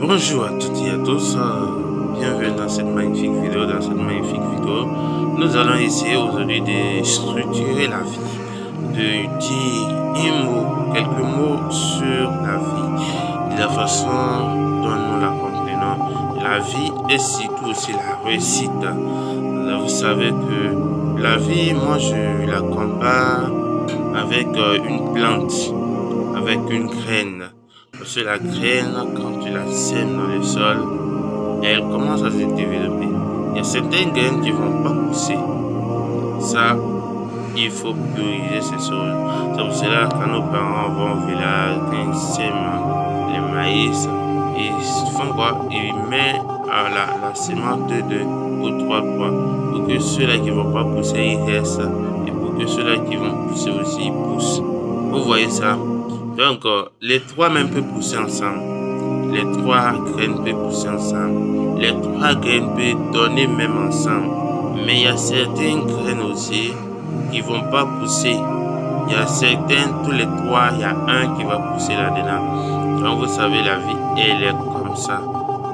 Bonjour à toutes et à tous, bienvenue dans cette magnifique vidéo. Nous allons essayer aujourd'hui de structurer la vie, de dire quelques mots sur la vie, de la façon dont nous la comprenons. La vie est surtout aussi la réussite. Vous savez que la vie, moi je la compare avec une plante, avec une graine. Parce que la graine, quand tu la sèmes dans le sol, elle commence à se développer. Il y a certaines graines qui vont pas pousser. Ça, il faut prioriser ces choses. C'est pour cela que quand nos parents vont au village, quand ils sèment les maïs, ils font quoi? Ils mettent à la semence de 2 ou 3 poids pour que ceux-là qui vont pas pousser, ils restent. Et pour que ceux-là qui vont pousser aussi, ils poussent. Vous voyez ça? Donc, les trois même peuvent pousser ensemble. Les trois graines peuvent pousser ensemble. Les trois graines peuvent donner même ensemble. Mais il y a certaines graines aussi qui vont pas pousser. Il y a certaines, tous les trois, il y a un qui va pousser là-dedans. Donc, vous savez, la vie, elle est comme ça.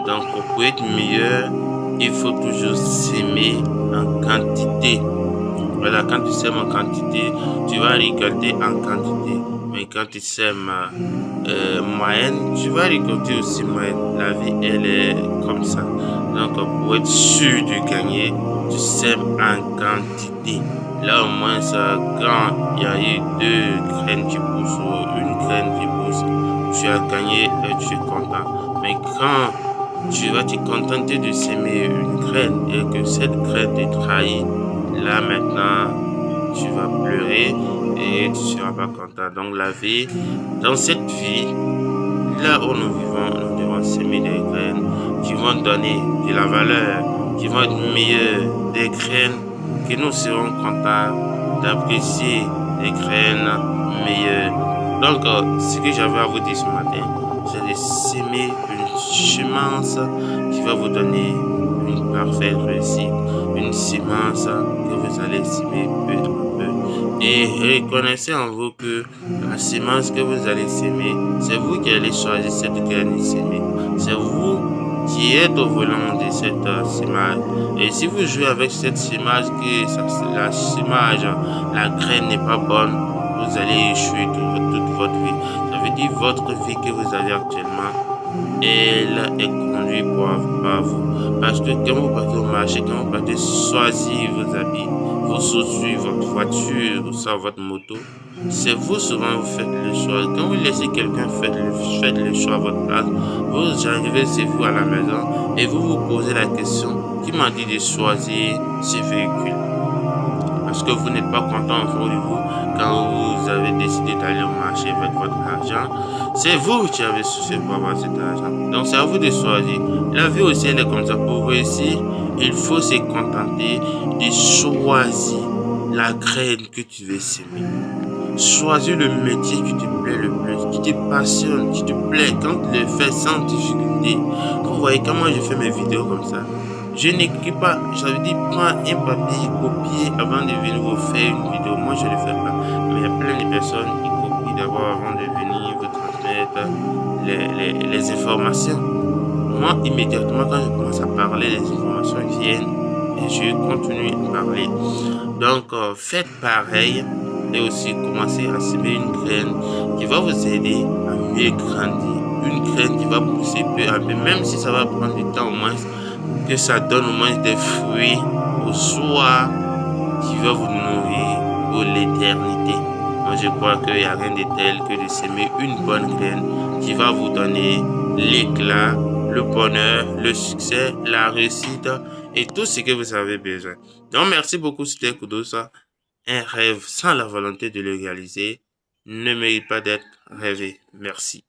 Donc, pour être meilleur, il faut toujours s'aimer en quantité. Voilà, quand tu sèmes en quantité, tu vas récolter en quantité. Mais quand tu sèmes moyenne, tu vas récolter aussi moyenne. La vie, elle est comme ça. Donc, pour être sûr de gagner, tu sèmes en quantité. Là, au moins, ça, quand il y a eu 2 graines qui poussent ou une graine qui pousse, tu as gagné et tu es content. Mais quand tu vas te contenter de s'aimer une graine et que cette graine te trahit, là maintenant, tu vas pleurer et tu seras pas content. Donc la vie, dans cette vie, là où nous vivons, nous devons s'aimer des graines qui vont donner de la valeur, qui vont être meilleures, des graines que nous serons contents d'apprécier, des graines meilleures. Donc, ce que j'avais à vous dire ce matin, c'est de s'aimer une semence qui va vous donner une parfaite réussite, une semence que vous allez semer peu à peu. Et reconnaissez en vous que la semence que vous allez semer, c'est vous qui allez choisir cette graine et semer. C'est vous qui êtes au volant de cette semence. Et si vous jouez avec cette semence, la semence, la graine n'est pas bonne, vous allez échouer toute votre vie. Ça veut dire votre vie que vous avez actuellement, elle est conduite par vous. Parce que quand vous partez au marché, quand vous partez choisir vos habits, vos chaussures, votre voiture, ou ça, votre moto, c'est vous souvent vous faites le choix. Quand vous laissez quelqu'un faites le choix à votre place, vous arrivez chez vous à la maison et vous vous posez la question, qui m'a dit de choisir ce véhicule? Parce que vous n'êtes pas content au fond de vous quand vous avez décidé d'aller au marché avec votre argent. C'est vous qui avez souffert pour avoir cet argent. Donc c'est à vous de choisir. La vie aussi, elle est comme ça. Pour réussir, il faut se contenter de choisir la graine que tu veux semer. Choisis le métier qui te plaît le plus, qui te passionne, qui te plaît, quand tu le fais sans difficulté. Quand vous voyez comment je fais mes vidéos comme ça, je n'écris pas. J'avais dit, prends un papier, copier avant de venir vous faire une vidéo. Moi, je ne le fais pas. Mais il y a plein de personnes qui copient d'abord avant de venir vous transmettre les informations. Moi, immédiatement, quand je commence à parler, les informations viennent et je continue à parler. Donc, faites pareil et aussi commencer à semer une graine qui va vous aider à mieux grandir. Une graine qui va pousser peu à peu, même si ça va prendre du temps au moins, que ça donne au moins des fruits au soir qui va vous nourrir pour l'éternité. Moi, je crois qu'il n'y a rien de tel que de semer une bonne graine qui va vous donner l'éclat, le bonheur, le succès, la réussite et tout ce que vous avez besoin. Donc, merci beaucoup, c'était Kudosa. Un rêve sans la volonté de le réaliser ne mérite pas d'être rêvé. Merci.